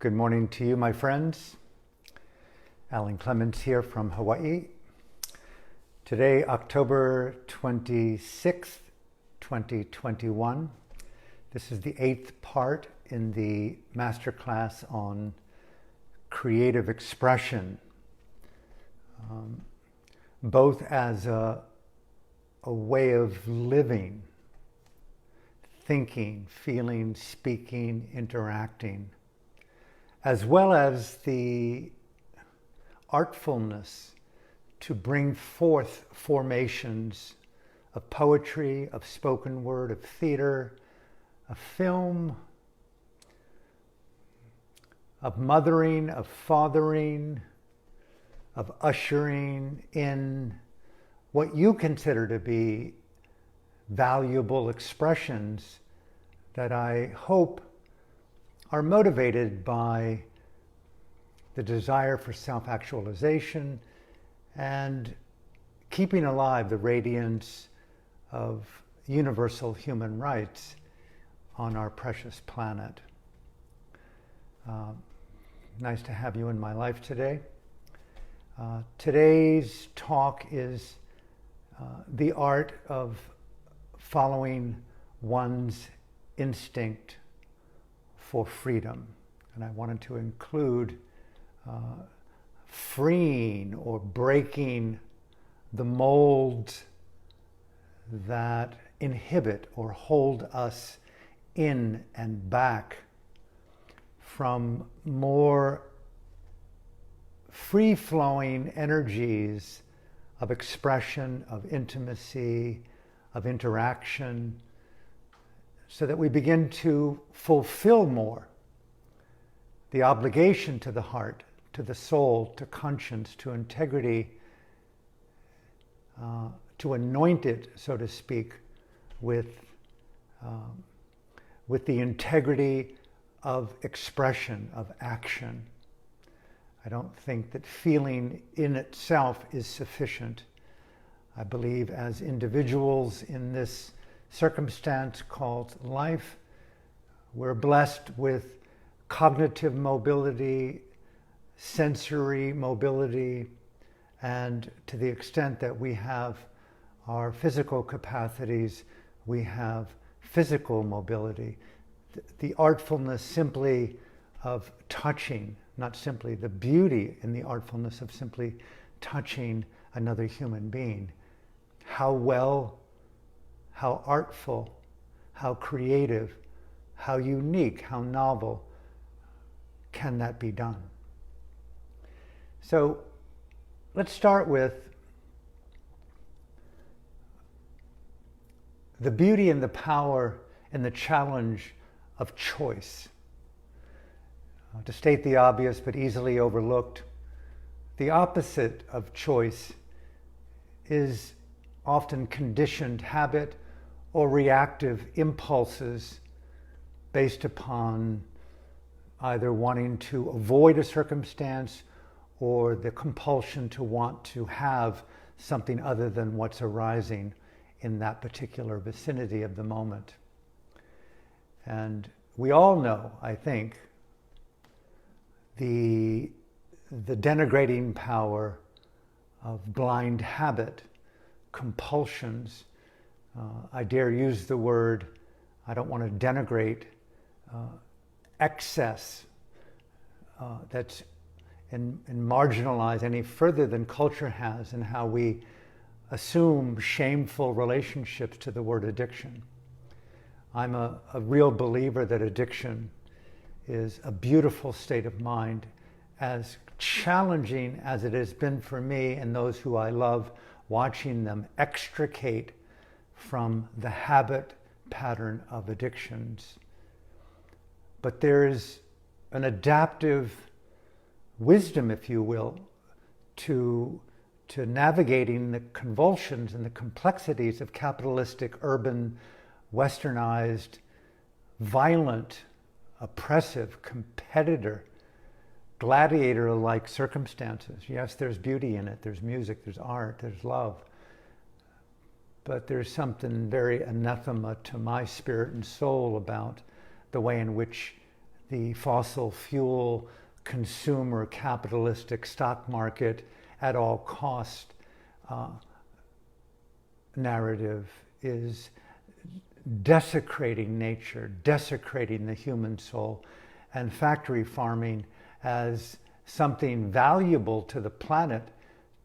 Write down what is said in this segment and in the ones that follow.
Good morning to you, my friends. Alan Clements here from Hawaii. Today, October 26th, 2021. This is the 8th part in the masterclass on creative expression, both as a way of living, thinking, feeling, speaking, interacting, as well as the artfulness to bring forth formations of poetry, of spoken word, of theater, of film, of mothering, of fathering, of ushering in what you consider to be valuable expressions that I hope are motivated by the desire for self-actualization and keeping alive the radiance of universal human rights on our precious planet. Nice to have you in my life today. Today's talk is the art of following one's instinct for freedom. And I wanted to include freeing or breaking the molds that inhibit or hold us in and back from more free-flowing energies of expression, of intimacy, of interaction, so that we begin to fulfill more the obligation to the heart, to the soul, to conscience, to integrity, to anoint it, so to speak, with the integrity of expression, of action. I don't think that feeling in itself is sufficient. I believe as individuals in this circumstance called life, we're blessed with cognitive mobility, sensory mobility, and to the extent that we have our physical capacities, we have physical mobility. The artfulness simply of touching, not simply the beauty in the artfulness of simply touching another human being. How well, how artful, how creative, how unique, how novel can that be done? So let's start with the beauty and the power and the challenge of choice. To state the obvious but easily overlooked, the opposite of choice is often conditioned habit or reactive impulses based upon either wanting to avoid a circumstance or the compulsion to want to have something other than what's arising in that particular vicinity of the moment. And we all know, I think, the denigrating power of blind habit, compulsions. I dare use the word, I don't want to denigrate, excess that's and marginalize any further than culture has in how we assume shameful relationships to the word addiction. I'm a real believer that addiction is a beautiful state of mind, as challenging as it has been for me and those who I love, watching them extricate from the habit pattern of addictions. But there is an adaptive wisdom, if you will, to navigating the convulsions and the complexities of capitalistic, urban, westernized, violent, oppressive, competitor, gladiator-like circumstances. Yes, there's beauty in it, there's music, there's art, there's love. But there's something very anathema to my spirit and soul about the way in which the fossil fuel consumer capitalistic stock market at all cost narrative is desecrating nature, desecrating the human soul, and factory farming as something valuable to the planet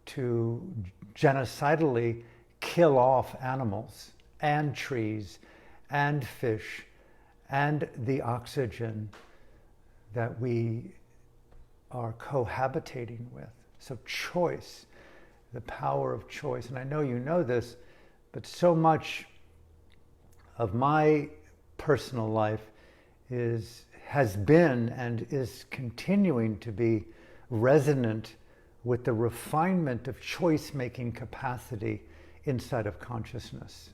to genocidally kill off animals and trees and fish and the oxygen that we are cohabitating with. So choice, the power of choice. And I know you know this, but so much of my personal life has been and is continuing to be resonant with the refinement of choice-making capacity inside of consciousness.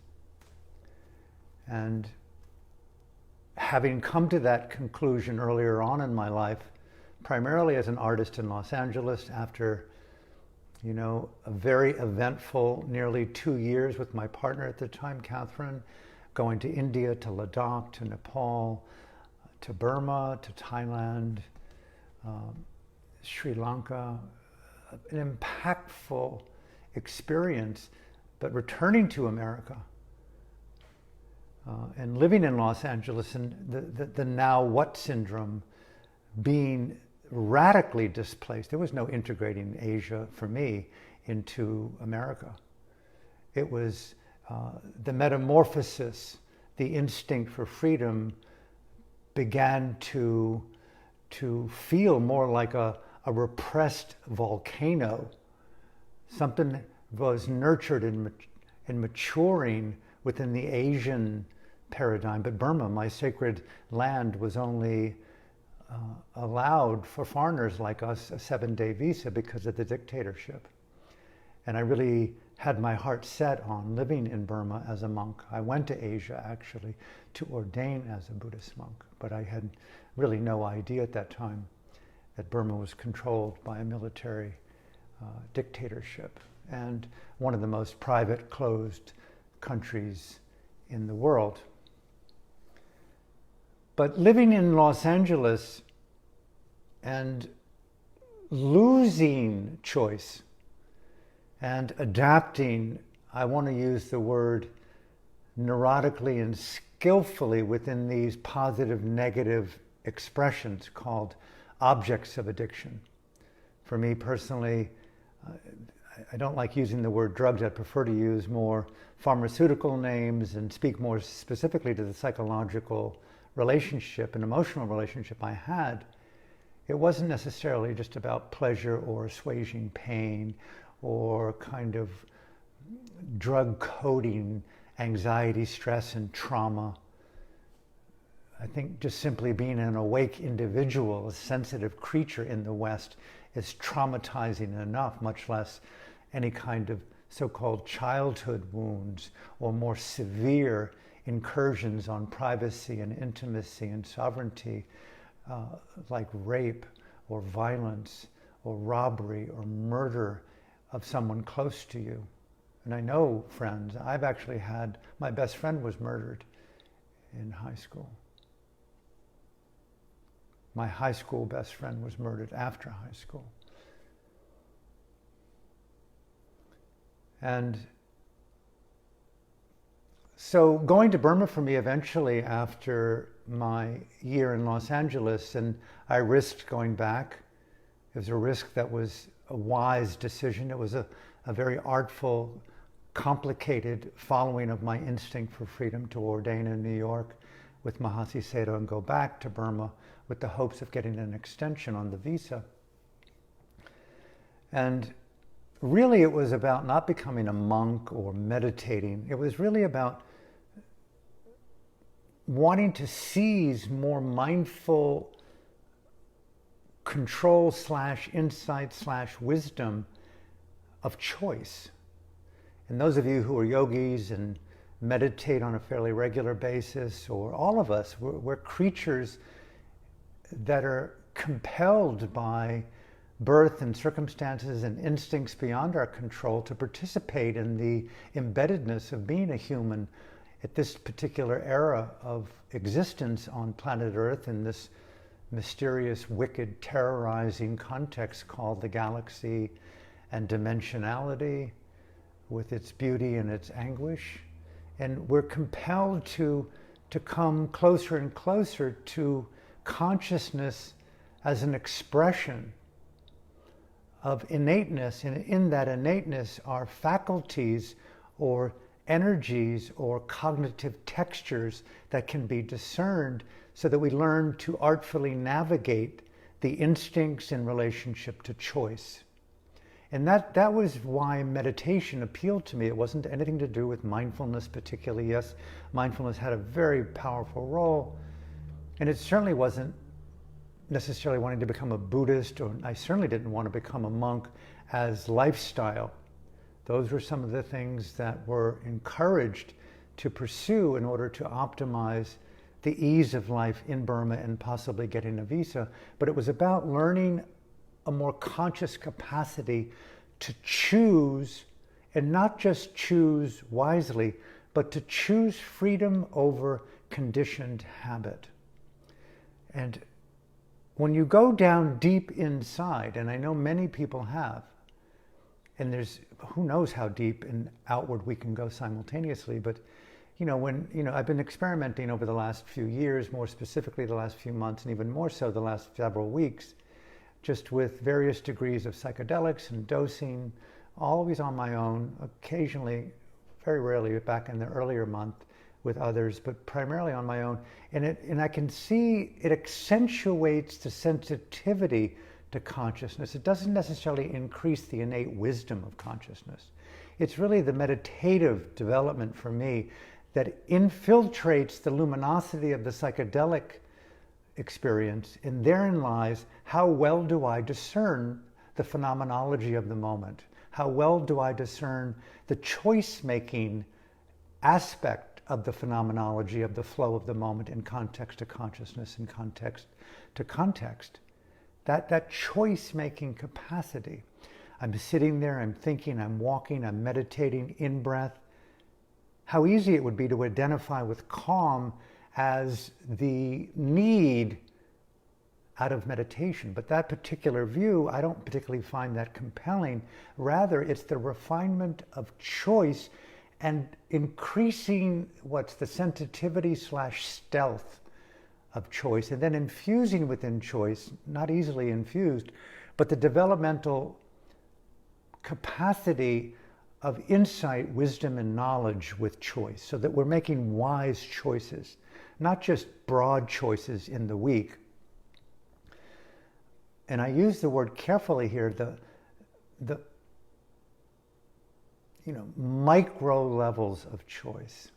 And having come to that conclusion earlier on in my life, primarily as an artist in Los Angeles, after a very eventful nearly 2 years with my partner at the time, Catherine, going to India, to Ladakh, to Nepal, to Burma, to Thailand, Sri Lanka, an impactful experience, but returning to America and living in Los Angeles, and the now what syndrome, being radically displaced. There was no integrating Asia for me into America. It was the metamorphosis, the instinct for freedom began to feel more like a repressed volcano. Something was nurtured and maturing within the Asian paradigm. But Burma, my sacred land, was only allowed for foreigners like us a 7-day visa because of the dictatorship. And I really had my heart set on living in Burma as a monk. I went to Asia actually to ordain as a Buddhist monk, but I had really no idea at that time that Burma was controlled by a military dictatorship and one of the most private, closed countries in the world. But living in Los Angeles and losing choice and adapting, I want to use the word neurotically and skillfully within these positive, negative expressions called objects of addiction. For me personally, I don't like using the word drugs. I prefer to use more pharmaceutical names and speak more specifically to the psychological relationship and emotional relationship I had. It wasn't necessarily just about pleasure or assuaging pain or kind of drug coding anxiety, stress, and trauma. I think just simply being an awake individual, a sensitive creature in the West, is traumatizing enough, much less any kind of so-called childhood wounds or more severe incursions on privacy and intimacy and sovereignty, like rape or violence or robbery or murder of someone close to you. And I know friends, I've actually had, my best friend was murdered in high school. My high school best friend was murdered after high school. And so going to Burma for me eventually after my year in Los Angeles, and I risked going back. It was a risk that was a wise decision. It was a very artful, complicated following of my instinct for freedom to ordain in New York with Mahasi Sayadaw and go back to Burma with the hopes of getting an extension on the visa. And really it was about not becoming a monk or meditating. It was really about wanting to seize more mindful control / insight / wisdom of choice. And those of you who are yogis and meditate on a fairly regular basis, or all of us, we're creatures that are compelled by birth and circumstances and instincts beyond our control to participate in the embeddedness of being a human at this particular era of existence on planet Earth in this mysterious, wicked, terrorizing context called the galaxy and dimensionality with its beauty and its anguish. And we're compelled to come closer and closer to consciousness as an expression of innateness. And in that innateness are faculties or energies or cognitive textures that can be discerned so that we learn to artfully navigate the instincts in relationship to choice. And that was why meditation appealed to me. It wasn't anything to do with mindfulness particularly. Yes, mindfulness had a very powerful role. And it certainly wasn't necessarily wanting to become a Buddhist, or I certainly didn't want to become a monk as lifestyle. Those were some of the things that were encouraged to pursue in order to optimize the ease of life in Burma and possibly getting a visa. But it was about learning a more conscious capacity to choose, and not just choose wisely, but to choose freedom over conditioned habit. And when you go down deep inside, and I know many people have, and there's who knows how deep and outward we can go simultaneously, but I've been experimenting over the last few years, more specifically the last few months, and even more so the last several weeks, just with various degrees of psychedelics and dosing, always on my own, occasionally, very rarely back in the earlier month with others, but primarily on my own. And I can see it accentuates the sensitivity to consciousness. It doesn't necessarily increase the innate wisdom of consciousness. It's really the meditative development for me that infiltrates the luminosity of the psychedelic experience, and therein lies how well do I discern the phenomenology of the moment? How well do I discern the choice-making aspect of the phenomenology of the flow of the moment in context to consciousness and context to context? That choice-making capacity. I'm sitting there, I'm thinking, I'm walking, I'm meditating, in-breath. How easy it would be to identify with calm as the need out of meditation. But that particular view, I don't particularly find that compelling. Rather, it's the refinement of choice and increasing what's the sensitivity / stealth of choice, and then infusing within choice, not easily infused, but the developmental capacity of insight, wisdom, and knowledge with choice, so that we're making wise choices, not just broad choices in the week. And I use the word carefully here, the micro levels of choice.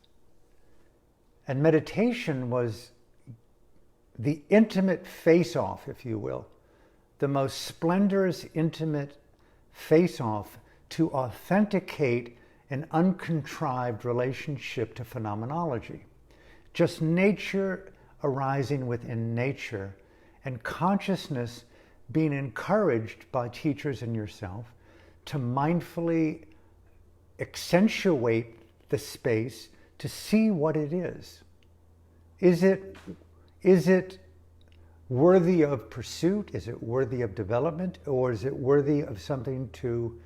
And meditation was the intimate face-off, if you will, the most splendorous, intimate face-off to authenticate an uncontrived relationship to phenomenology. Just nature arising within nature, and consciousness being encouraged by teachers and yourself to mindfully accentuate the space to see what it is. Is it worthy of pursuit? Is it worthy of development? Or is it worthy of something to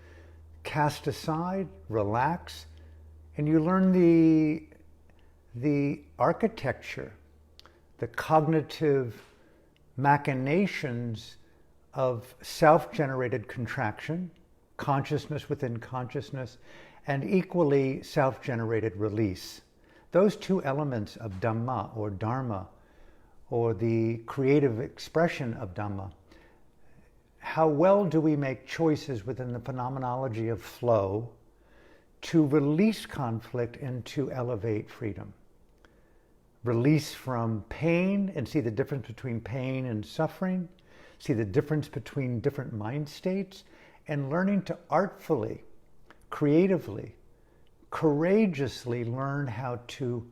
cast aside, relax? And you learn the architecture, the cognitive machinations of self-generated contraction, consciousness within consciousness, and equally self-generated release. Those two elements of Dhamma or Dharma, or the creative expression of Dhamma, how well do we make choices within the phenomenology of flow to release conflict and to elevate freedom? Release from pain and see the difference between pain and suffering, see the difference between different mind states, and learning to artfully, creatively, courageously learn how to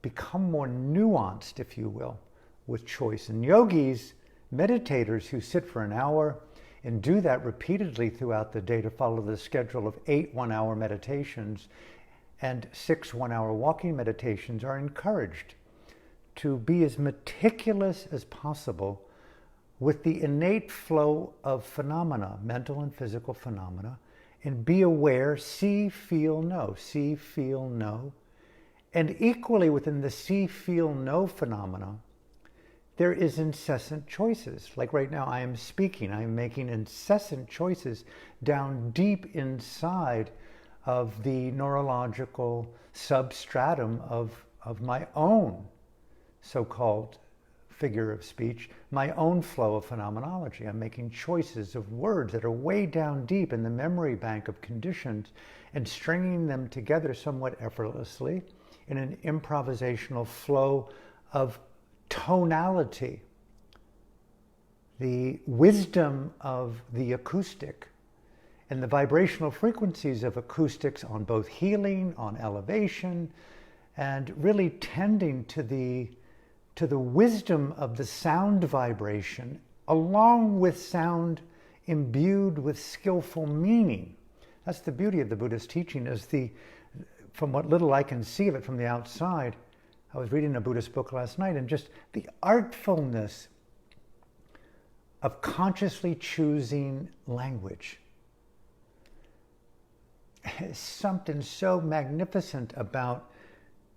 become more nuanced, if you will, with choice. And yogis, meditators who sit for an hour and do that repeatedly throughout the day to follow the schedule of 8 one-hour meditations and 6 one-hour walking meditations, are encouraged to be as meticulous as possible with the innate flow of phenomena, mental and physical phenomena, and be aware, see, feel, know, see, feel, know. And equally within the see, feel, know phenomena, there is incessant choices. Like right now, I am speaking, I am making incessant choices down deep inside of the neurological substratum of my own so-called figure of speech, my own flow of phenomenology. I'm making choices of words that are way down deep in the memory bank of conditions and stringing them together somewhat effortlessly in an improvisational flow of tonality. The wisdom of the acoustic and the vibrational frequencies of acoustics on both healing, on elevation, and really tending to the wisdom of the sound vibration, along with sound imbued with skillful meaning. That's the beauty of the Buddhist teaching, is from what little I can see of it from the outside. I was reading a Buddhist book last night, and just the artfulness of consciously choosing language. There's something so magnificent about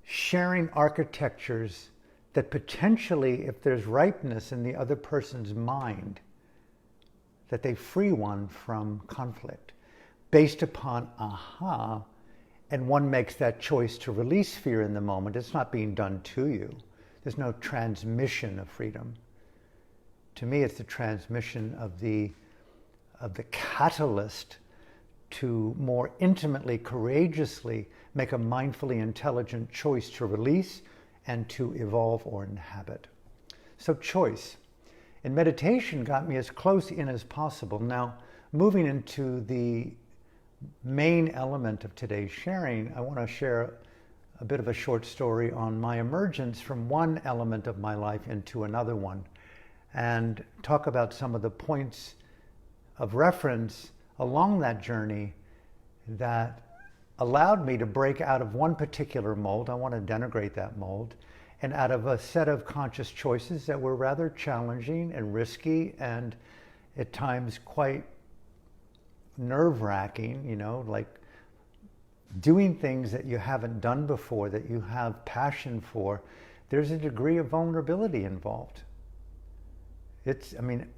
sharing architectures that potentially, if there's ripeness in the other person's mind, that they free one from conflict based upon aha, and one makes that choice to release fear in the moment. It's not being done to you. There's no transmission of freedom. To me, it's the transmission of the catalyst to more intimately, courageously make a mindfully intelligent choice to release and to evolve or inhabit. So choice. And meditation got me as close in as possible. Now, moving into the main element of today's sharing, I want to share a bit of a short story on my emergence from one element of my life into another one, and talk about some of the points of reference along that journey that allowed me to break out of one particular mold. I want to denigrate that mold. And out of a set of conscious choices that were rather challenging and risky and at times quite nerve-wracking, like doing things that you haven't done before, that you have passion for, there's a degree of vulnerability involved.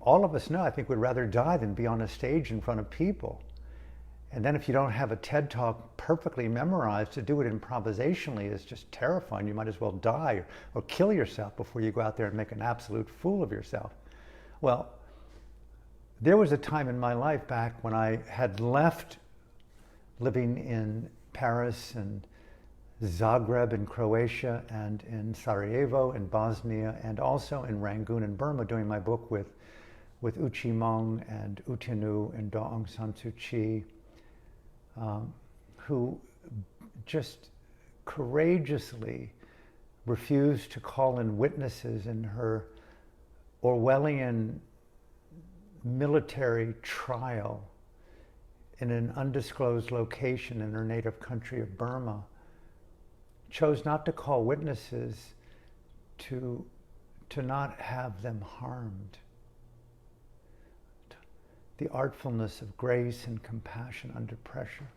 All of us know, I think, would rather die than be on a stage in front of people. And then if you don't have a TED Talk perfectly memorized, to do it improvisationally is just terrifying. You might as well die or kill yourself before you go out there and make an absolute fool of yourself. Well, there was a time in my life back when I had left living in Paris and Zagreb in Croatia and in Sarajevo in Bosnia and also in Rangoon in Burma, doing my book with U Chi Mong and U Tinu and Daw Aung San Suu Kyi, who just courageously refused to call in witnesses in her Orwellian military trial in an undisclosed location in her native country of Burma, chose not to call witnesses to not have them harmed. The artfulness of grace and compassion under pressure.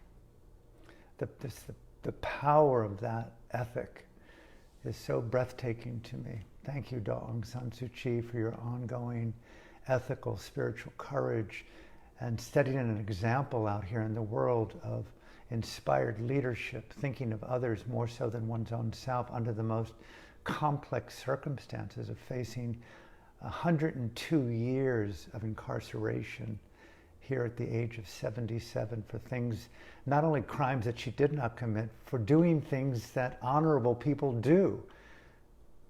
The power of that ethic is so breathtaking to me. Thank you, Daw Aung San Suu Kyi, for your ongoing ethical, spiritual courage and setting an example out here in the world of inspired leadership, thinking of others more so than one's own self under the most complex circumstances of facing 102 years of incarceration here at the age of 77 for things, not only crimes that she did not commit, for doing things that honorable people do.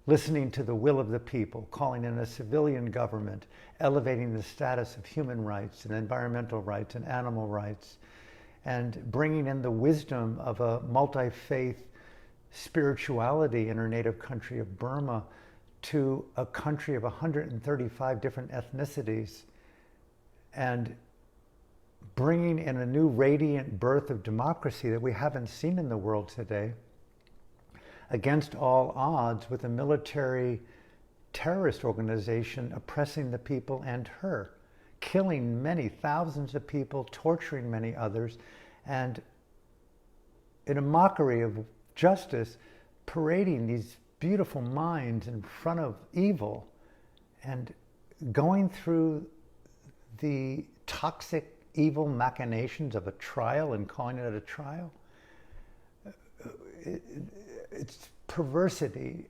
Listening to the will of the people, calling in a civilian government, elevating the status of human rights and environmental rights and animal rights, and bringing in the wisdom of a multi-faith spirituality in her native country of Burma to a country of 135 different ethnicities, and bringing in a new radiant birth of democracy that we haven't seen in the world today, against all odds, with a military terrorist organization oppressing the people and her, killing many thousands of people, torturing many others, and in a mockery of justice, parading these beautiful minds in front of evil and going through the toxic, evil machinations of a trial and calling it a trial. It's perversity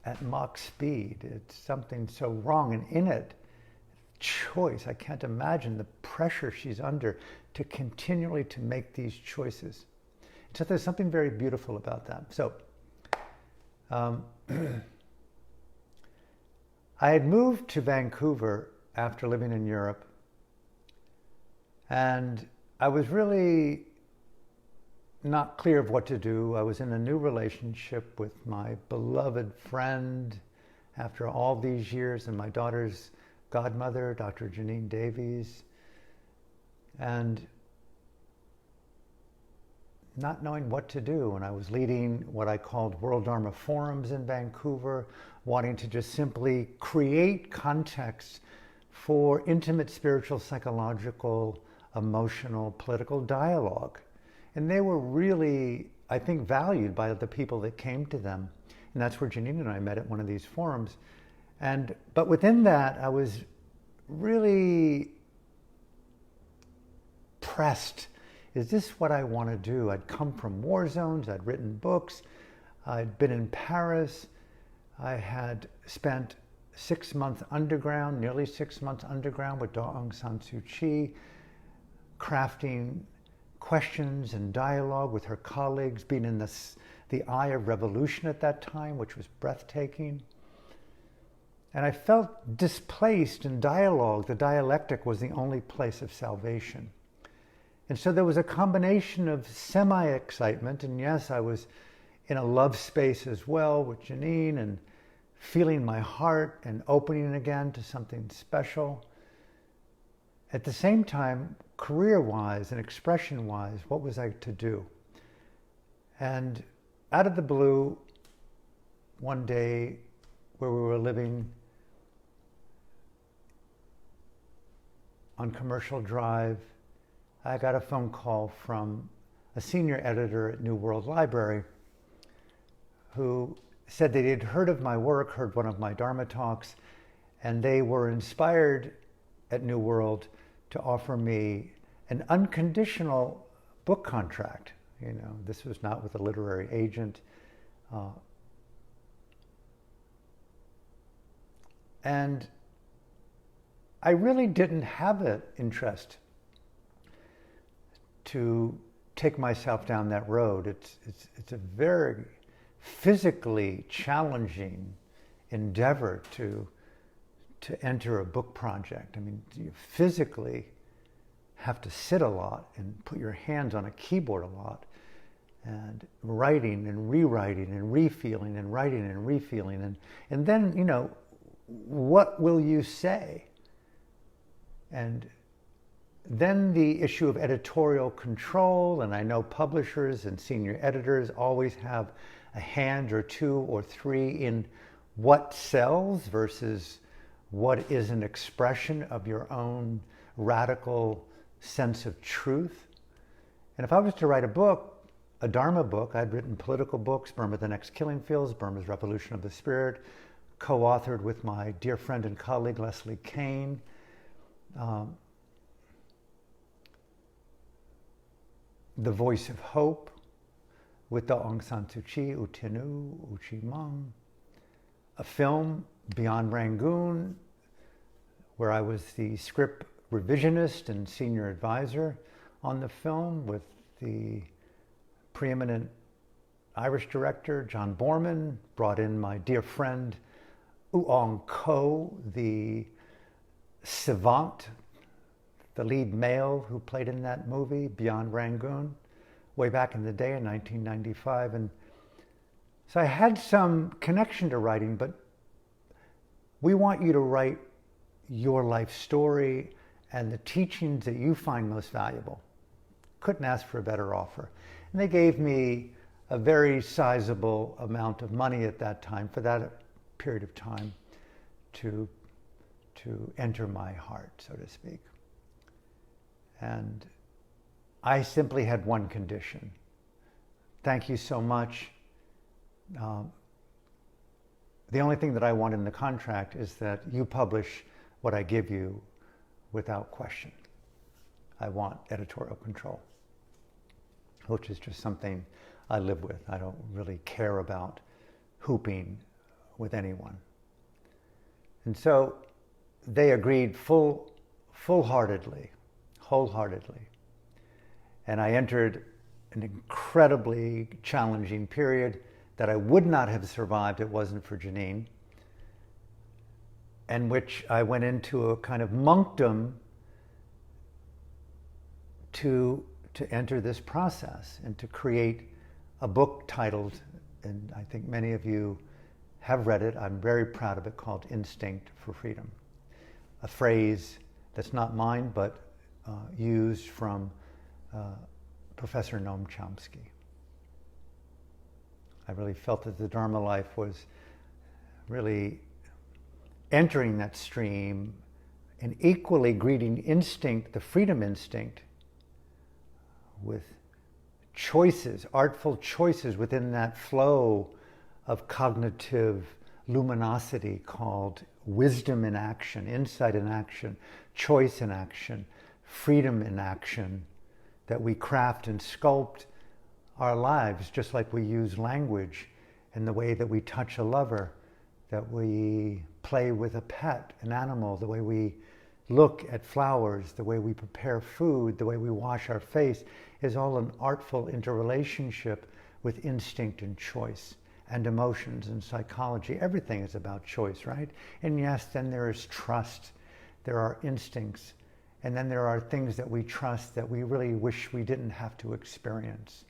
at Mach speed. It's something so wrong, and in it, choice. I can't imagine the pressure she's under to continually to make these choices. So there's something very beautiful about that. So I had moved to Vancouver after living in Europe, and I was really not clear of what to do. I was in a new relationship with my beloved friend after all these years, and my daughter's godmother, Dr. Janine Davies, and not knowing what to do. And I was leading what I called World Dharma Forums in Vancouver, wanting to just simply create context for intimate spiritual, psychological, emotional, political dialogue. And they were really, I think, valued by the people that came to them. And that's where Janine and I met at one of these forums. But within that, I was really pressed. Is this what I want to do? I'd come from war zones, I'd written books, I'd been in Paris, I had spent 6 months underground, nearly 6 months underground with Aung San Suu Kyi, crafting questions and dialogue with her colleagues, being in the eye of revolution at that time, which was breathtaking. And I felt displaced in dialogue. The dialectic was the only place of salvation. And so there was a combination of semi-excitement, and yes, I was in a love space as well with Janine and feeling my heart and opening again to something special. At the same time, career-wise and expression-wise, what was I to do? And out of the blue, one day where we were living on Commercial Drive, I got a phone call from a senior editor at New World Library who said that they'd heard of my work, heard one of my Dharma talks, and they were inspired at New World to offer me an unconditional book contract. You know, this was not with a literary agent. And I really didn't have an interest to take myself down that road. It's a very physically challenging endeavor to enter a book project. I mean, you physically have to sit a lot and put your hands on a keyboard a lot, and writing and rewriting and refeeling and writing and refeeling, and then, you know, what will you say? And then the issue of editorial control, and I know publishers and senior editors always have a hand or two or three in what sells versus what is an expression of your own radical sense of truth. And if I was to write a book, a Dharma book, I'd written political books, Burma, The Next Killing Fields, Burma's Revolution of the Spirit, co-authored with my dear friend and colleague, Leslie Kane. The Voice of Hope with the Aung San Suu Kyi, U Tinu, U Chi Mang. A film, Beyond Rangoon, where I was the script revisionist and senior advisor on the film with the preeminent Irish director, John Borman, brought in my dear friend, Uong Ko, the savant, the lead male who played in that movie, Beyond Rangoon, way back in the day in 1995. And so I had some connection to writing, but we want you to write your life story and the teachings that you find most valuable. Couldn't ask for a better offer. And they gave me a very sizable amount of money at that time for that period of time to enter my heart, so to speak. And I simply had one condition. Thank you so much. The only thing that I want in the contract is that you publish what I give you without question. I want editorial control, which is just something I live with. I don't really care about hooping with anyone. And so they agreed wholeheartedly. And I entered an incredibly challenging period that I would not have survived if it wasn't for Janine, in which I went into a kind of monkdom to enter this process and to create a book titled, and I think many of you have read it, I'm very proud of it, called Instinct for Freedom. A phrase that's not mine, but used from Professor Noam Chomsky. I really felt that the Dharma life was really entering that stream and equally greeting instinct, the freedom instinct, with choices, artful choices within that flow of cognitive luminosity called wisdom in action, insight in action, choice in action, freedom in action, that we craft and sculpt our lives just like we use language in the way that we touch a lover, that we play with a pet, an animal, the way we look at flowers, the way we prepare food, the way we wash our face, is all an artful interrelationship with instinct and choice and emotions and psychology. Everything is about choice, right? And yes, then there is trust. There are instincts. And then there are things that we trust that we really wish we didn't have to experience.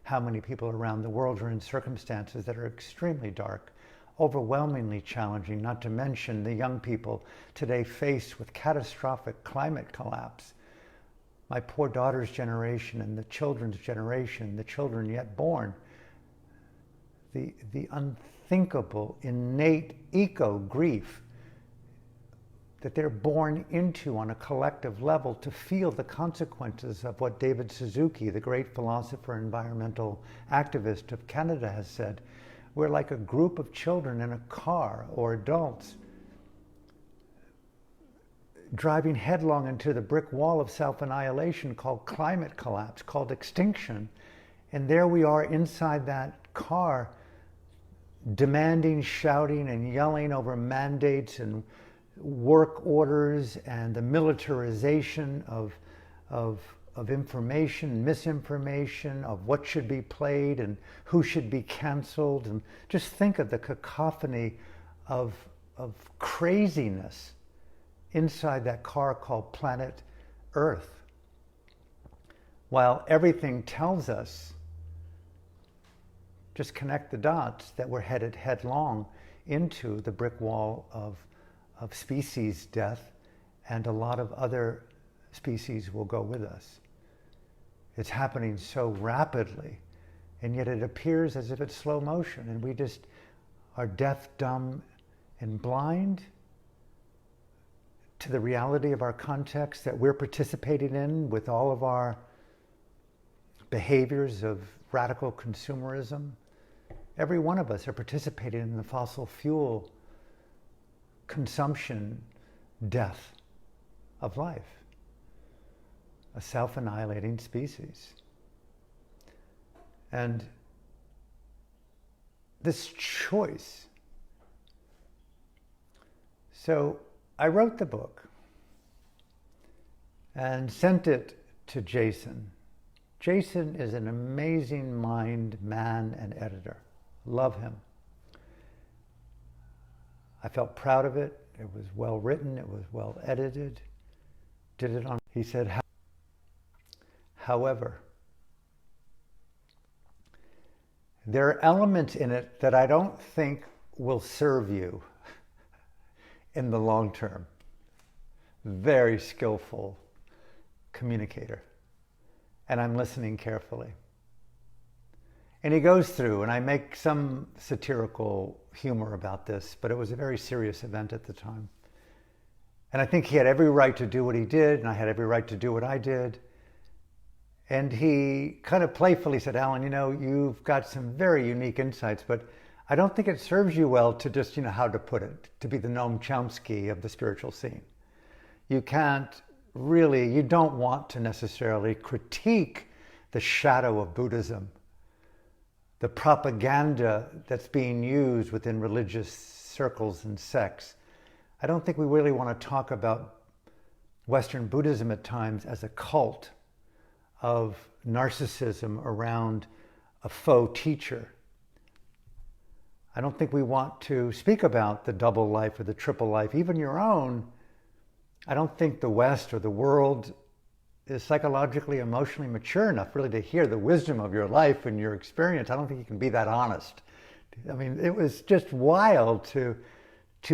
How many people around the world are in circumstances that are extremely dark, overwhelmingly challenging, not to mention the young people today faced with catastrophic climate collapse. My poor daughter's generation and the children's generation, the children yet born, the unthinkable, innate eco-grief that they're born into on a collective level, to feel the consequences of what David Suzuki, the great philosopher, environmental activist of Canada, has said. We're like a group of children in a car, or adults, driving headlong into the brick wall of self-annihilation called climate collapse, called extinction. And there we are inside that car, demanding, shouting, and yelling over mandates and work orders and the militarization of information, misinformation, of what should be played and who should be canceled. And just think of the cacophony of craziness inside that car called planet Earth. While everything tells us, just connect the dots, that we're headed headlong into the brick wall of species death, and a lot of other species will go with us. It's happening so rapidly, and yet it appears as if it's slow motion, and we just are deaf, dumb, and blind to the reality of our context that we're participating in with all of our behaviors of radical consumerism. Every one of us are participating in the fossil fuel consumption death of life, a self-annihilating species. And this choice. So I wrote the book and sent it to Jason. Jason is an amazing mind, man, and editor. Love him. I felt proud of it. It was well written. It was well edited. Did it on. He said, however, there are elements in it that I don't think will serve you in the long term. Very skillful communicator. And I'm listening carefully. And he goes through, and I make some satirical humor about this, but it was a very serious event at the time. And I think he had every right to do what he did, and I had every right to do what I did. And he kind of playfully said, Alan, you've got some very unique insights, but I don't think it serves you well to just, how to put it, to be the Noam Chomsky of the spiritual scene. You don't want to necessarily critique the shadow of Buddhism, the propaganda that's being used within religious circles and sects. I don't think we really want to talk about Western Buddhism at times as a cult of narcissism around a faux teacher. I don't think we want to speak about the double life or the triple life, even your own. I don't think the West or the world is psychologically, emotionally mature enough really to hear the wisdom of your life and your experience. I don't think you can be that honest. I mean, it was just wild to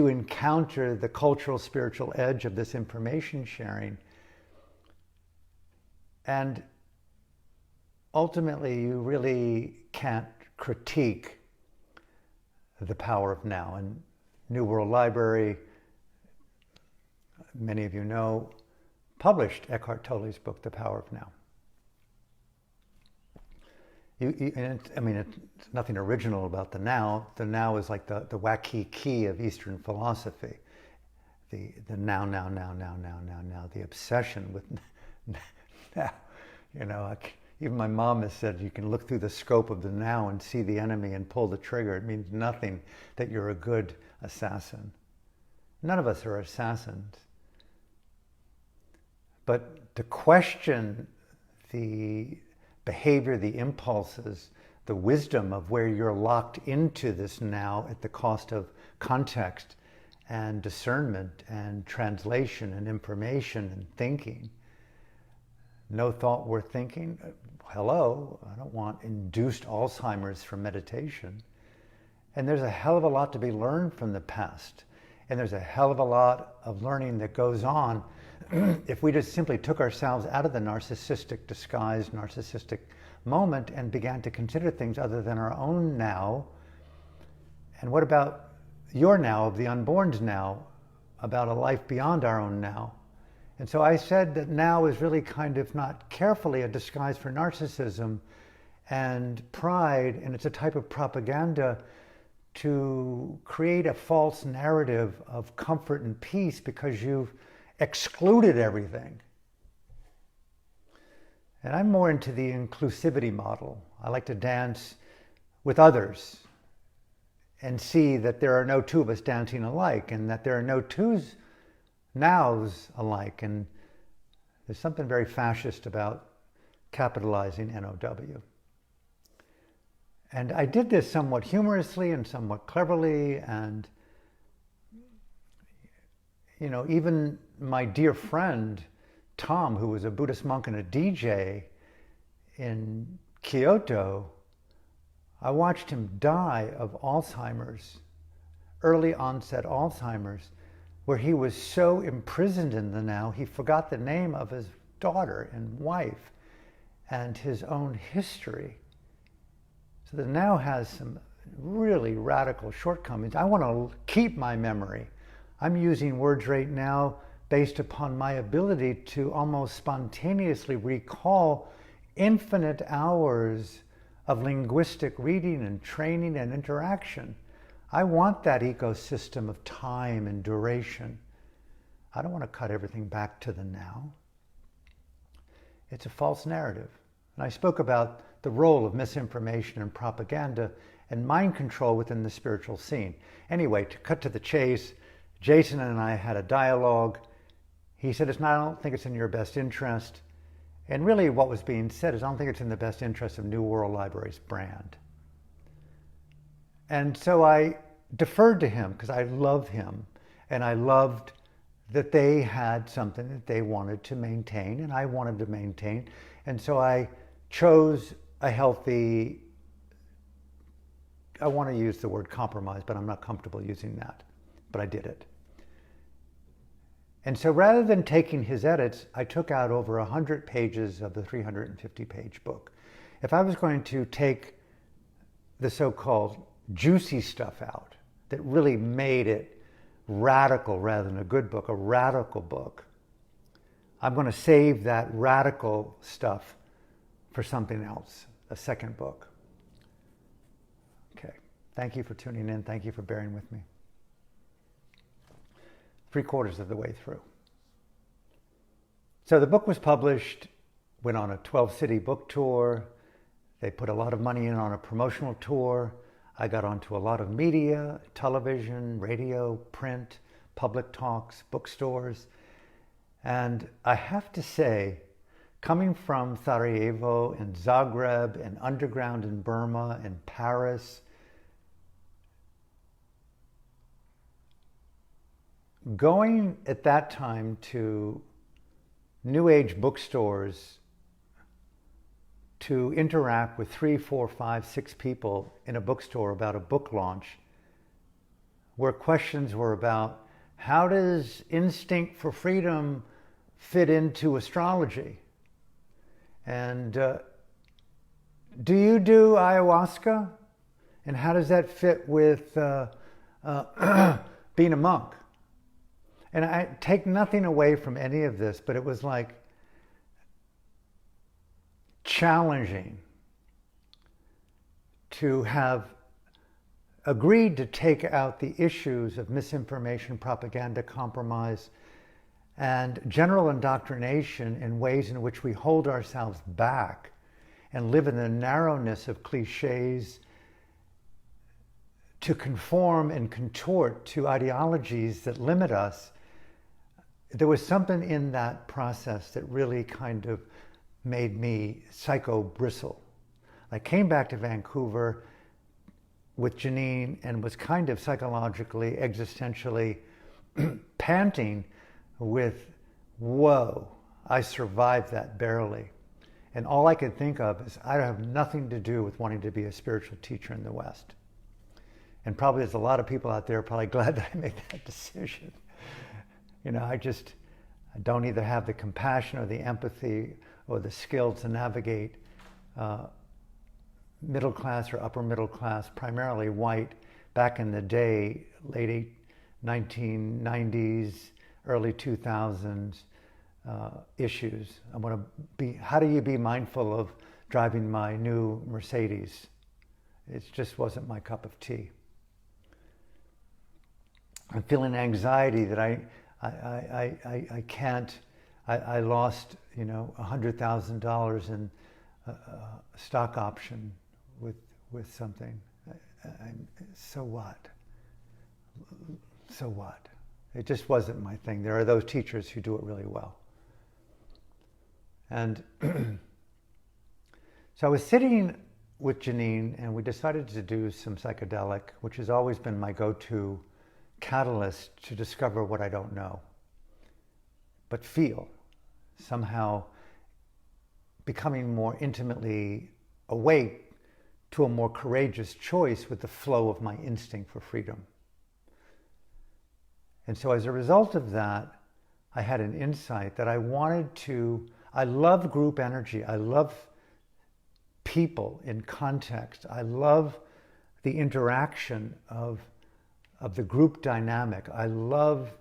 encounter the cultural, spiritual edge of this information sharing. And ultimately, you really can't critique the power of now. And New World Library, many of you know, published Eckhart Tolle's book, The Power of Now. It's nothing original about the now. The now is like the wacky key of Eastern philosophy. The now, the obsession with now. Even my mom has said you can look through the scope of the now and see the enemy and pull the trigger. It means nothing that you're a good assassin. None of us are assassins. But to question the behavior, the impulses, the wisdom of where you're locked into this now at the cost of context and discernment and translation and information and thinking. No thought worth thinking? Hello, I don't want induced Alzheimer's from meditation. And there's a hell of a lot to be learned from the past. And there's a hell of a lot of learning that goes on if we just simply took ourselves out of the narcissistic, disguised narcissistic moment and began to consider things other than our own now. And what about your now, of the unborn's now, about a life beyond our own now? And so I said that now is really kind of not carefully a disguise for narcissism and pride, and it's a type of propaganda to create a false narrative of comfort and peace because you've excluded everything. And I'm more into the inclusivity model. I like to dance with others and see that there are no two of us dancing alike, and that there are no twos nows alike. And there's something very fascist about capitalizing NOW. And I did this somewhat humorously and somewhat cleverly, and even my dear friend Tom, who was a Buddhist monk and a DJ in Kyoto, I watched him die of Alzheimer's, early onset Alzheimer's, where he was so imprisoned in the now, he forgot the name of his daughter and wife and his own history. So the now has some really radical shortcomings. I want to keep my memory. I'm using words right now based upon my ability to almost spontaneously recall infinite hours of linguistic reading and training and interaction. I want that ecosystem of time and duration. I don't want to cut everything back to the now. It's a false narrative. And I spoke about the role of misinformation and propaganda and mind control within the spiritual scene. Anyway, to cut to the chase, Jason and I had a dialogue. He said, I don't think it's in your best interest. And really what was being said is, I don't think it's in the best interest of New World Library's brand. And so I deferred to him because I love him, and I loved that they had something that they wanted to maintain and I wanted to maintain. And so I chose a healthy, I want to use the word compromise, but I'm not comfortable using that, but I did it. And so rather than taking his edits, I took out over 100 pages of the 350-page book. If I was going to take the so-called juicy stuff out that really made it radical rather than a good book, a radical book, I'm going to save that radical stuff for something else, a second book. Okay. Thank you for tuning in. Thank you for bearing with me. 3/4 of the way through. So the book was published, went on a 12-city book tour. They put a lot of money in on a promotional tour. I got onto a lot of media, television, radio, print, public talks, bookstores. And I have to say, coming from Sarajevo and Zagreb and underground in Burma and Paris, going at that time to New Age bookstores to interact with 3, 4, 5, 6 people in a bookstore about a book launch, where questions were about, how does instinct for freedom fit into astrology? And do you do ayahuasca? And how does that fit with being a monk? And I take nothing away from any of this, but it was like challenging to have agreed to take out the issues of misinformation, propaganda, compromise, and general indoctrination in ways in which we hold ourselves back and live in the narrowness of cliches to conform and contort to ideologies that limit us. There was something in that process that really kind of made me psycho bristle. I came back to Vancouver with Janine and was kind of psychologically, existentially panting with, whoa, I survived that barely. And all I could think of is I have nothing to do with wanting to be a spiritual teacher in the West. And probably there's a lot of people out there probably glad that I made that decision. You know, I don't either have the compassion or the empathy or the skill to navigate middle class or upper middle class, primarily white, back in the day, late 1990s, early 2000s issues. I want to be, how do you be mindful of driving my new Mercedes? It just wasn't my cup of tea. I'm feeling anxiety that I can't, I lost, you know, $100,000 in a stock option with something. So what? So what? It just wasn't my thing. There are those teachers who do it really well. And so I was sitting with Janine and we decided to do some psychedelic, which has always been my go-to catalyst to discover what I don't know, but feel, somehow becoming more intimately awake to a more courageous choice with the flow of my instinct for freedom. And so as a result of that, I had an insight that I love group energy. I love people in context. I love the interaction of the group dynamic. I love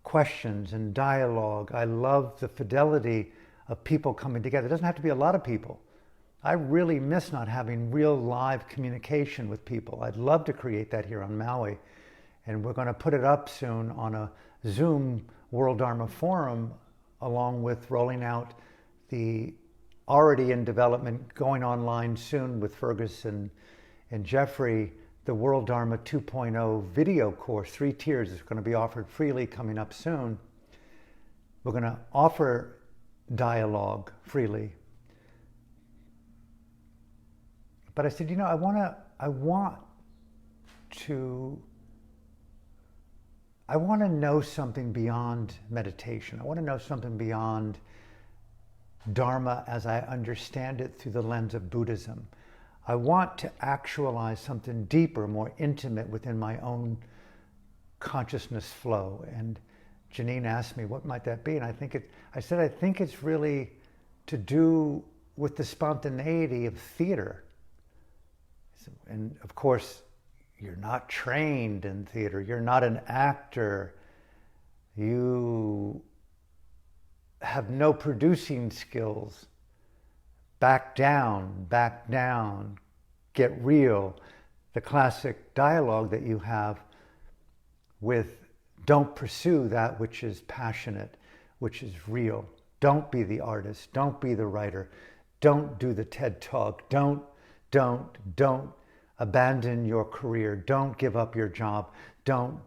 questions and dialogue. I love the fidelity of people coming together. It doesn't have to be a lot of people. I really miss not having real live communication with people. I'd love to create that here on Maui. And we're going to put it up soon on a Zoom World Dharma Forum, along with rolling out the already in development, going online soon with Fergus and Jeffrey, the World Dharma 2.0 video course, 3 tiers, is going to be offered freely coming up soon. We're going to offer dialogue freely. But I said, you know, I want to know something beyond meditation. I want to know something beyond Dharma as I understand it through the lens of Buddhism. I want to actualize something deeper, more intimate within my own consciousness flow. And Janine asked me, what might that be? And I said, I think it's really to do with the spontaneity of theater. And of course, you're not trained in theater. You're not an actor. You have no producing skills. Back down, get real. The classic dialogue that you have with don't pursue that which is passionate, which is real. Don't be the artist. Don't be the writer. Don't do the TED Talk. Don't abandon your career. Don't give up your job. Don't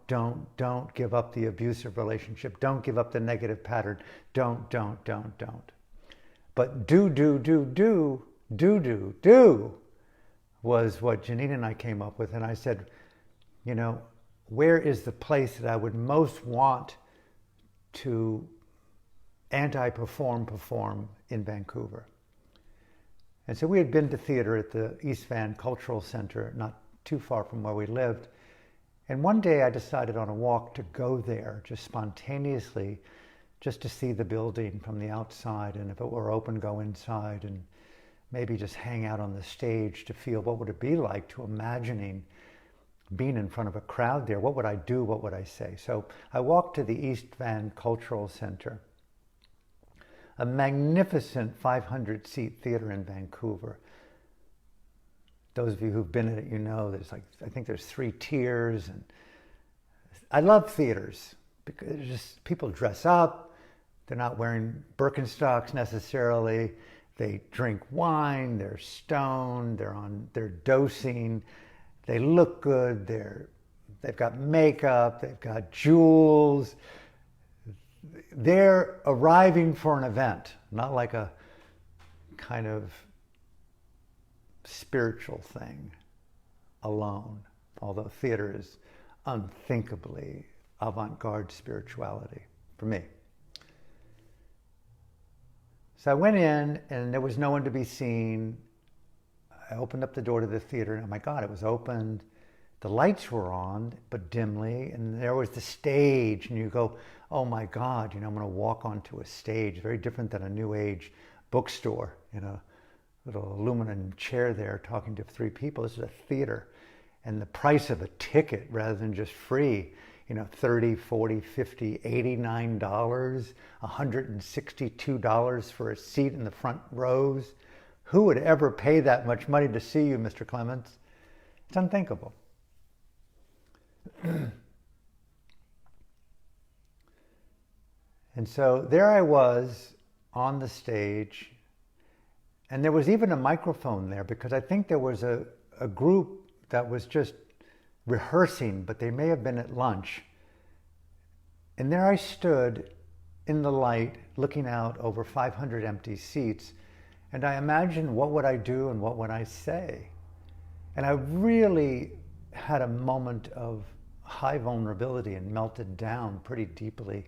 give up the abusive relationship. Don't give up the negative pattern. Don't. But do was what Janine and I came up with. And I said, where is the place that I would most want to perform in Vancouver? And so we had been to theater at the East Van Cultural Center, not too far from where we lived. And one day I decided on a walk to go there, just spontaneously, just to see the building from the outside. And if it were open, go inside and maybe just hang out on the stage to feel what would it be like, to imagining being in front of a crowd there. What would I do? What would I say? So I walked to the East Van Cultural Center, a magnificent 500-seat theater in Vancouver. Those of you who've been in it, there's I think there's 3 tiers. And I love theaters because just people dress up. They're not wearing Birkenstocks necessarily. They drink wine. They're stoned. They're dosing. They look good. They've got makeup. They've got jewels. They're arriving for an event, not like a kind of spiritual thing alone, although theater is unthinkably avant-garde spirituality for me. So I went in and there was no one to be seen. I opened up the door to the theater and oh my God, it was opened. The lights were on, but dimly, and there was the stage, and you go, oh my God, I'm going to walk onto a stage, very different than a New Age bookstore in a little aluminum chair there talking to 3 people. This is a theater, and the price of a ticket rather than just free, $30, $40, $50, $89, $162 for a seat in the front rows. Who would ever pay that much money to see you, Mr. Clements? It's unthinkable. And so there I was on the stage, and there was even a microphone there because I think there was a group that was just rehearsing, but they may have been at lunch. And there I stood in the light looking out over 500 empty seats, and I imagined what would I do and what would I say. And I really had a moment of high vulnerability and melted down pretty deeply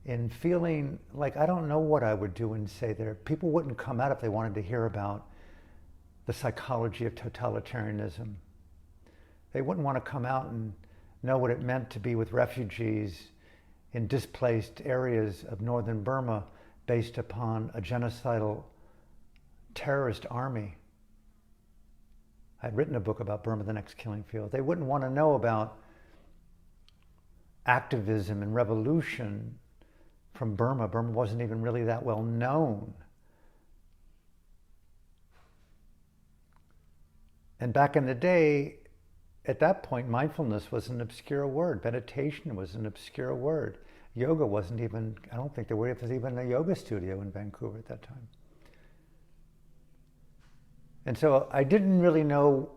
in feeling like I don't know what I would do and say there. People wouldn't come out if they wanted to hear about the psychology of totalitarianism. They wouldn't want to come out and know what it meant to be with refugees in displaced areas of northern Burma based upon a genocidal terrorist army. I'd written a book about Burma, the Next Killing Field. They wouldn't want to know about activism and revolution from Burma. Burma wasn't even really that well known. And back in the day, at that point, mindfulness was an obscure word. Meditation was an obscure word. Yoga wasn't even, I don't think there was even a yoga studio in Vancouver at that time. And so I didn't really know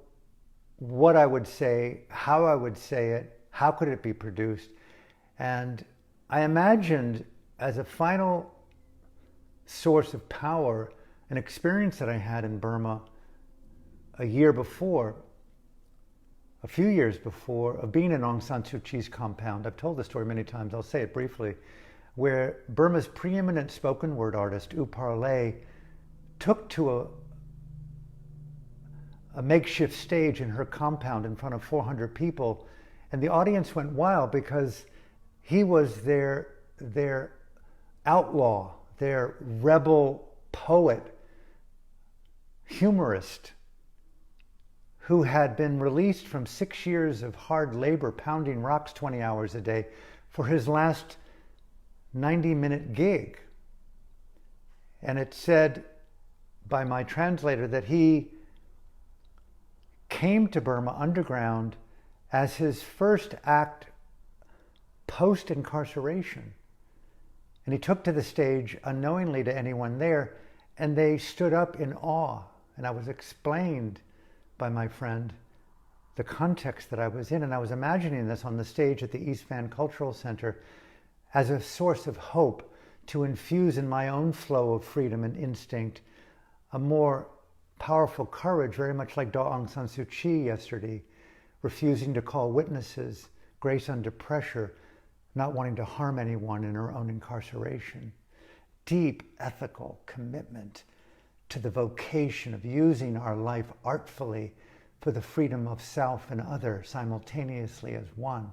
what I would say, how I would say it, how could it be produced. And I imagined as a final source of power an experience that I had in Burma a year before, a few years before, of being in Aung San Suu Kyi's compound. I've told this story many times, I'll say it briefly, where Burma's preeminent spoken word artist, U Parle, took to a makeshift stage in her compound in front of 400 people, and the audience went wild because he was their outlaw, their rebel poet, humorist, who had been released from 6 years of hard labor, pounding rocks 20 hours a day, for his last 90-minute gig. And it said by my translator that he came to Burma underground as his first act post-incarceration. And he took to the stage unknowingly to anyone there, and they stood up in awe. And I was explained by my friend the context that I was in, and I was imagining this on the stage at the East Van Cultural Center as a source of hope to infuse in my own flow of freedom and instinct a more powerful courage, very much like Aung San Suu Kyi yesterday, refusing to call witnesses, grace under pressure, not wanting to harm anyone in her own incarceration. Deep ethical commitment to the vocation of using our life artfully for the freedom of self and other simultaneously as one.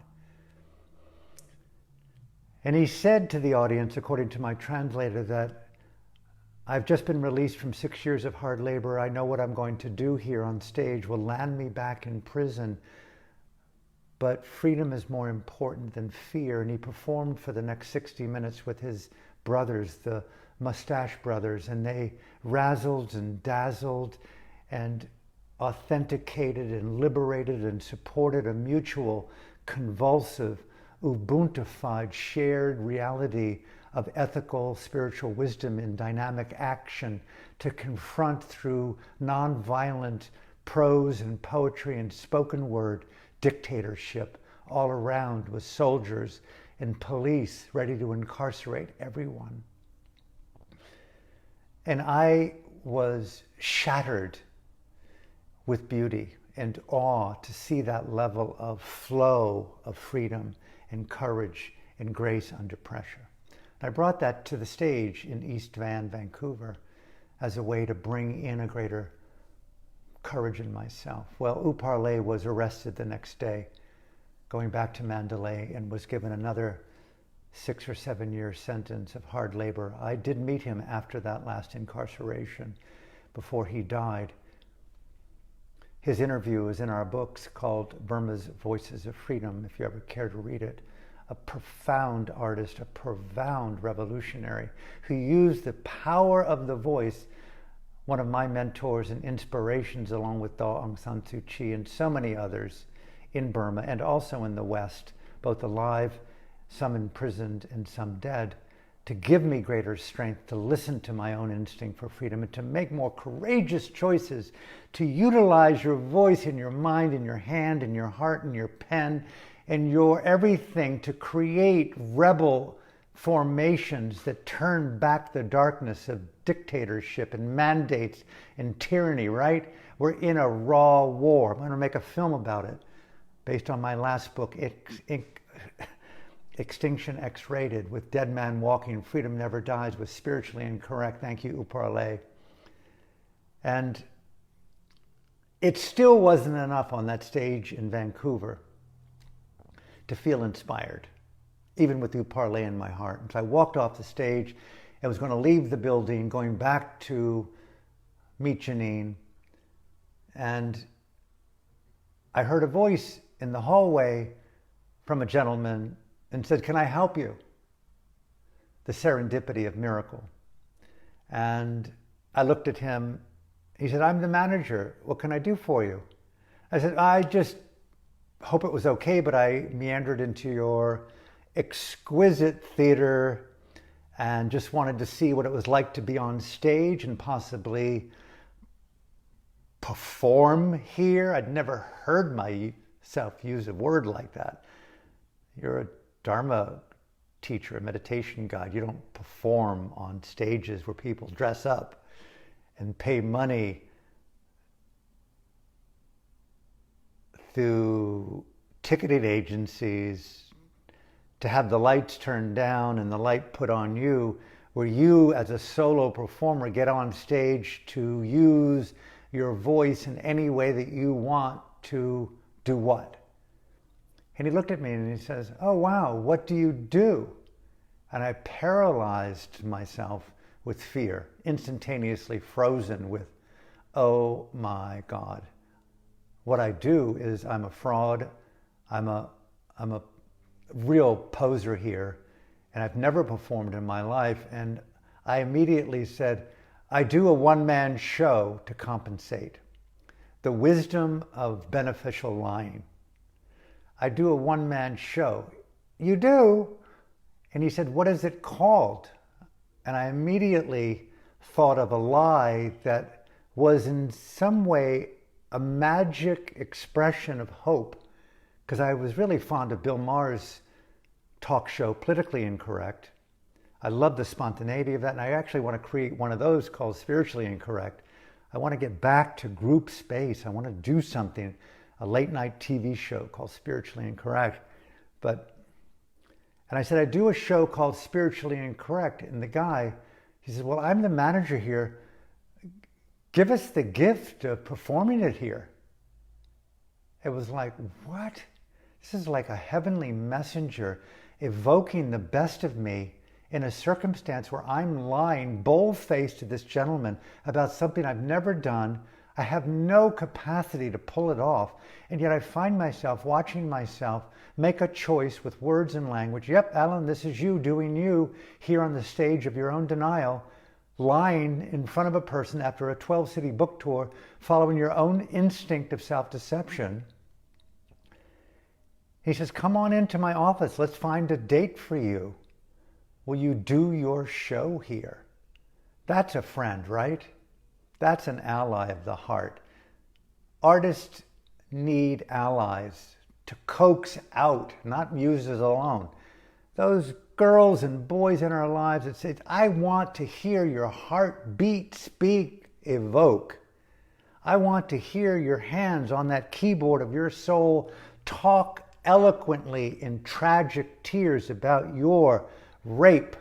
And he said to the audience, according to my translator, that I've just been released from 6 years of hard labor. I know what I'm going to do here on stage will land me back in prison, but freedom is more important than fear. And he performed for the next 60 minutes with his brothers, the Mustache Brothers, and they razzled and dazzled and authenticated and liberated and supported a mutual, convulsive, Ubuntufied, shared reality of ethical, spiritual wisdom in dynamic action to confront through nonviolent prose and poetry and spoken word dictatorship all around, with soldiers and police ready to incarcerate everyone. And I was shattered with beauty and awe to see that level of flow of freedom and courage and grace under pressure. And I brought that to the stage in East Van, Vancouver, as a way to bring in a greater courage in myself. Well, U Parle was arrested the next day, going back to Mandalay, and was given another 6 or 7 year sentence of hard labor. I did meet him after that last incarceration, before he died. His interview is in our books called Burma's Voices of Freedom, if you ever care to read it. A profound artist, a profound revolutionary who used the power of the voice, one of my mentors and inspirations, along with Aung San Suu Kyi and so many others in Burma and also in the West, both alive, some imprisoned and some dead, to give me greater strength to listen to my own instinct for freedom and to make more courageous choices, to utilize your voice in your mind, in your hand, in your heart, in your pen, and your everything to create rebel formations that turn back the darkness of dictatorship and mandates and tyranny, right? We're in a raw war. I'm going to make a film about it based on my last book, Extinction X-rated, with Dead Man Walking, Freedom Never Dies, was spiritually incorrect. Thank you, U Parle. And it still wasn't enough on that stage in Vancouver to feel inspired, even with U Parle in my heart. And so I walked off the stage and was going to leave the building, going back to meet Janine. And I heard a voice in the hallway from a gentleman and said, "Can I help you?" The serendipity of miracle. And I looked at him. He said, "I'm the manager. What can I do for you?" I said, "I just hope it was okay, but I meandered into your exquisite theater and just wanted to see what it was like to be on stage and possibly perform here." I'd never heard myself use a word like that. You're a Dharma teacher, a meditation guide. You don't perform on stages where people dress up and pay money through ticketing agencies to have the lights turned down and the light put on you, where you as a solo performer get on stage to use your voice in any way that you want to do what? And he looked at me and he says, "Oh, wow, what do you do?" And I paralyzed myself with fear, instantaneously frozen with, oh my God, what I do is I'm a fraud. I'm a real poser here, and I've never performed in my life. And I immediately said, I do a one-man show to compensate. The wisdom of beneficial lying. I do a one-man show. You do? And he said, what is it called? And I immediately thought of a lie that was in some way a magic expression of hope, because I was really fond of Bill Maher's talk show, Politically Incorrect. I love the spontaneity of that, and I actually want to create one of those called Spiritually Incorrect. I want to get back to group space. I want to do something, a late night TV show called Spiritually Incorrect. And I said, I do a show called Spiritually Incorrect. And the guy, he says, well, I'm the manager here. Give us the gift of performing it here. It was like, what? This is like a heavenly messenger evoking the best of me in a circumstance where I'm lying bold-faced to this gentleman about something I've never done. I have no capacity to pull it off. And yet I find myself watching myself make a choice with words and language. Yep, Alan, this is you doing you here on the stage of your own denial, lying in front of a person after a 12-city book tour, following your own instinct of self-deception. He says, come on into my office. Let's find a date for you. Will you do your show here? That's a friend, right? That's an ally of the heart. Artists need allies to coax out, not muses alone. Those girls and boys in our lives that say, I want to hear your heart beat, speak, evoke. I want to hear your hands on that keyboard of your soul talk eloquently in tragic tears about your rape,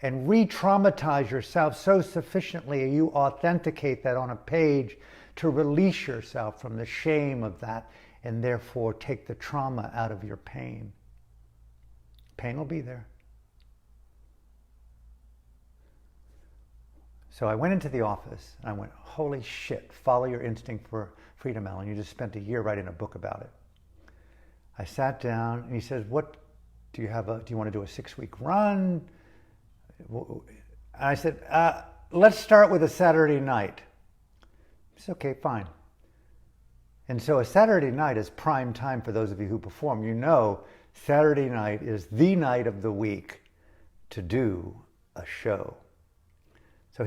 and re-traumatize yourself so sufficiently you authenticate that on a page to release yourself from the shame of that and therefore take the trauma out of your pain. Pain will be there. So I went into the office and I went, holy shit, follow your instinct for freedom, Alan. You just spent a year writing a book about it. I sat down and he says, what do you want to do a 6-week run? And I said, let's start with a Saturday night. He said, okay, fine. And so a Saturday night is prime time for those of you who perform. You know, Saturday night is the night of the week to do a show. So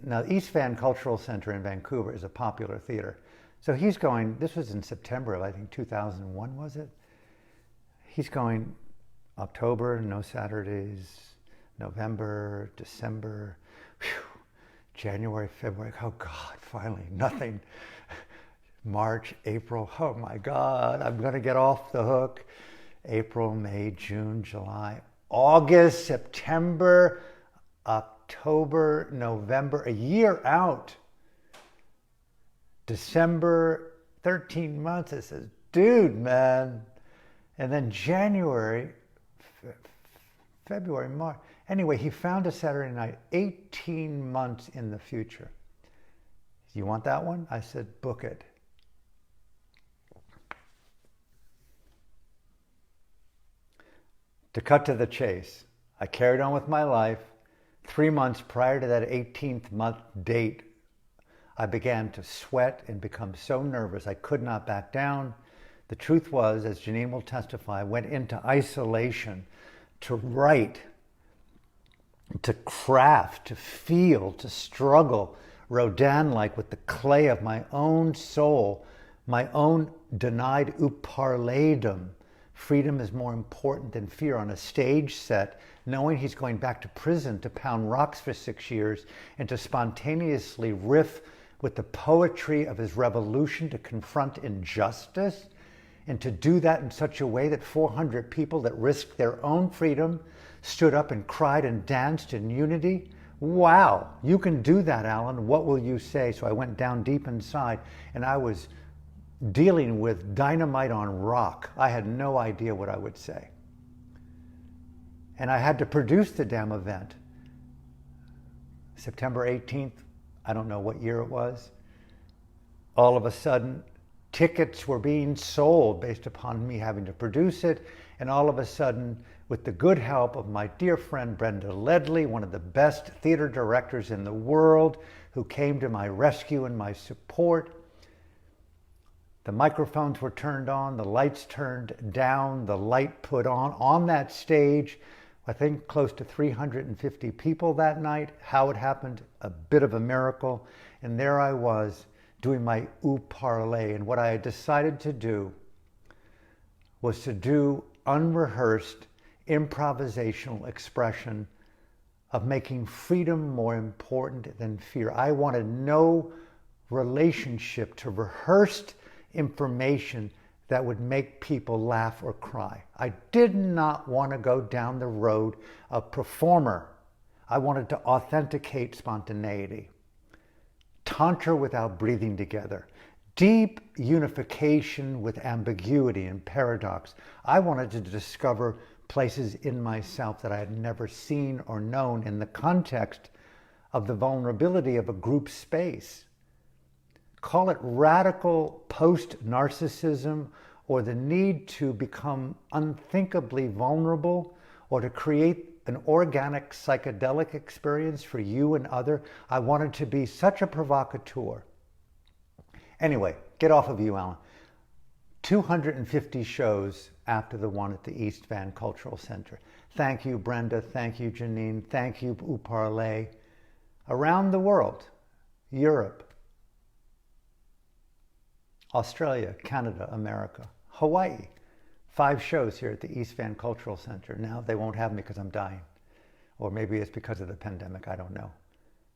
now East Van Cultural Center in Vancouver is a popular theater. So he's going, this was in September of, I think, 2001, was it? He's going October, no Saturdays, November, December, January, February, oh God, finally, nothing. March, April, oh my God, I'm gonna get off the hook. April, May, June, July, August, September, October, November, a year out. December, 13 months, I says, dude, man. And then January, February, March. Anyway, he found a Saturday night 18 months in the future. You want that one? I said, book it. To cut to the chase, I carried on with my life. 3 months prior to that 18th month date, I began to sweat and become so nervous I could not back down. The truth was, as Janine will testify, I went into isolation to write, to craft, to feel, to struggle, Rodin-like with the clay of my own soul, my own denied uparledum. Freedom is more important than fear on a stage set, knowing he's going back to prison to pound rocks for 6 years and to spontaneously riff with the poetry of his revolution to confront injustice, and to do that in such a way that 400 people that risked their own freedom stood up and cried and danced in unity. Wow, you can do that, Alan. What will you say? So I went down deep inside and I was dealing with dynamite on rock. I had no idea what I would say. And I had to produce the damn event. September 18th, I don't know what year it was. All of a sudden, tickets were being sold based upon me having to produce it. And all of a sudden, with the good help of my dear friend Brenda Ledley, one of the best theater directors in the world, who came to my rescue and my support, the microphones were turned on, the lights turned down, the light put on that stage. I think close to 350 people that night. How it happened, a bit of a miracle. And there I was doing my ou parley. And what I had decided to do was to do unrehearsed improvisational expression of making freedom more important than fear. I wanted no relationship to rehearsed information that would make people laugh or cry. I did not want to go down the road of performer. I wanted to authenticate spontaneity. Tantra without breathing together. Deep unification with ambiguity and paradox. I wanted to discover places in myself that I had never seen or known in the context of the vulnerability of a group space. Call it radical post-narcissism, or the need to become unthinkably vulnerable, or to create an organic psychedelic experience for you and other. I wanted to be such a provocateur. Anyway, get off of you, Alan. 250 shows after the one at the East Van Cultural Center. Thank you, Brenda. Thank you, Janine. Thank you, ou parley. Around the world, Europe, Australia, Canada, America, Hawaii. 5 shows here at the East Van Cultural Center. Now they won't have me because I'm dying. Or maybe it's because of the pandemic, I don't know.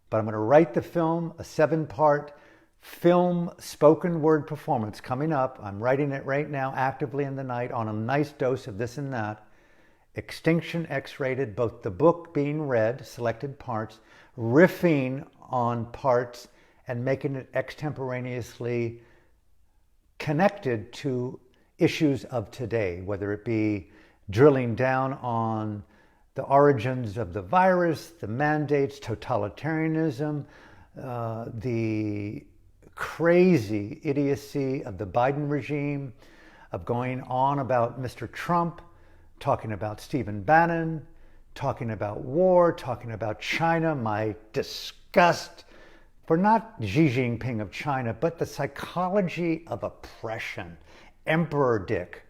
But I'm going to write the film, a 7-part film spoken word performance coming up. I'm writing it right now, actively in the night, on a nice dose of this and that. Extinction X-rated, both the book being read, selected parts, riffing on parts, and making it extemporaneously connected to issues of today, whether it be drilling down on the origins of the virus, the mandates, totalitarianism, the crazy idiocy of the Biden regime, of going on about Mr. Trump, talking about Stephen Bannon, talking about war, talking about China, my disgust for not Xi Jinping of China, but the psychology of oppression, Emperor Dick.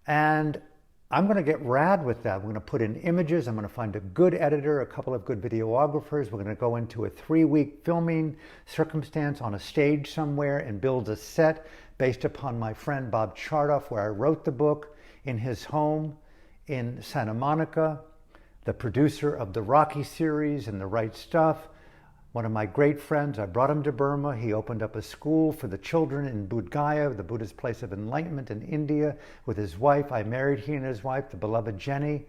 And I'm going to get rad with that. We're going to put in images. I'm going to find a good editor, a couple of good videographers. We're going to go into a 3-week filming circumstance on a stage somewhere and build a set based upon my friend Bob Chartoff, where I wrote the book, in his home in Santa Monica, the producer of the Rocky series and The Right Stuff. One of my great friends, I brought him to Burma. He opened up a school for the children in Bodh Gaya, the Buddhist place of enlightenment in India, with his wife. I married he and his wife, the beloved Jenny,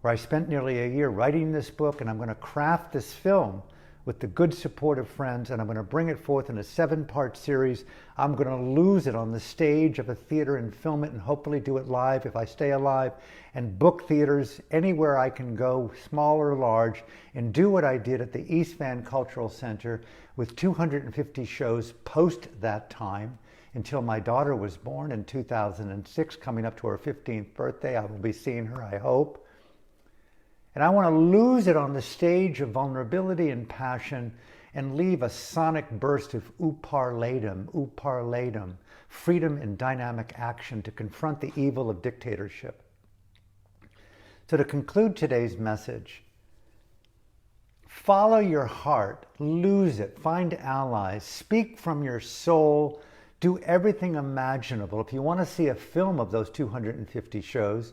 where I spent nearly a year writing this book, and I'm going to craft this film with the good support of friends, and I'm going to bring it forth in a 7-part series. I'm going to lose it on the stage of a theater and film it, and hopefully do it live if I stay alive, and book theaters anywhere I can go, small or large, and do what I did at the East Van Cultural Center with 250 shows post that time until my daughter was born in 2006, coming up to her 15th birthday. I will be seeing her, I hope. And I want to lose it on the stage of vulnerability and passion and leave a sonic burst of ou parleydom, freedom and dynamic action to confront the evil of dictatorship. So to conclude today's message, follow your heart, lose it, find allies, speak from your soul, do everything imaginable. If you want to see a film of those 250 shows,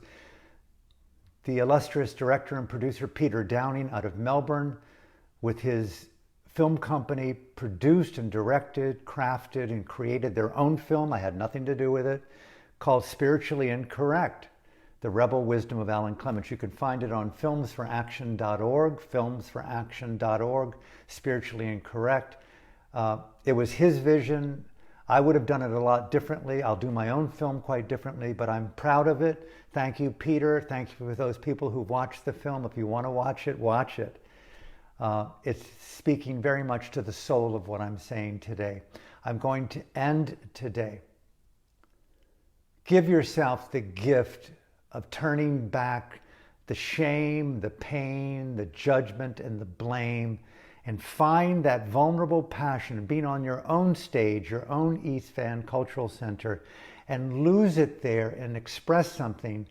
the illustrious director and producer Peter Downing out of Melbourne, with his film company, produced and directed, crafted and created their own film, I had nothing to do with it, called Spiritually Incorrect, The Rebel Wisdom of Alan Clements. You can find it on filmsforaction.org, Spiritually Incorrect. It was his vision. I would have done it a lot differently. I'll do my own film quite differently, but I'm proud of it. Thank you, Peter. Thank you for those people who watched the film. If you want to watch it, watch it. It's speaking very much to the soul of what I'm saying today. I'm going to end today. Give yourself the gift of turning back the shame, the pain, the judgment, and the blame, and find that vulnerable passion, being on your own stage, your own East Van Cultural Center, and lose it there and express something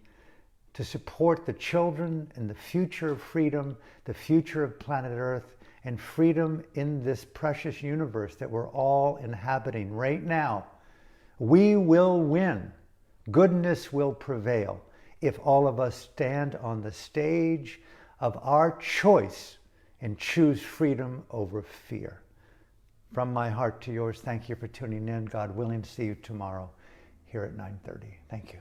to support the children and the future of freedom, the future of planet Earth, and freedom in this precious universe that we're all inhabiting right now. We will win. Goodness will prevail if all of us stand on the stage of our choice and choose freedom over fear. From my heart to yours, thank you for tuning in. God willing, to see you tomorrow here at 9:30. Thank you.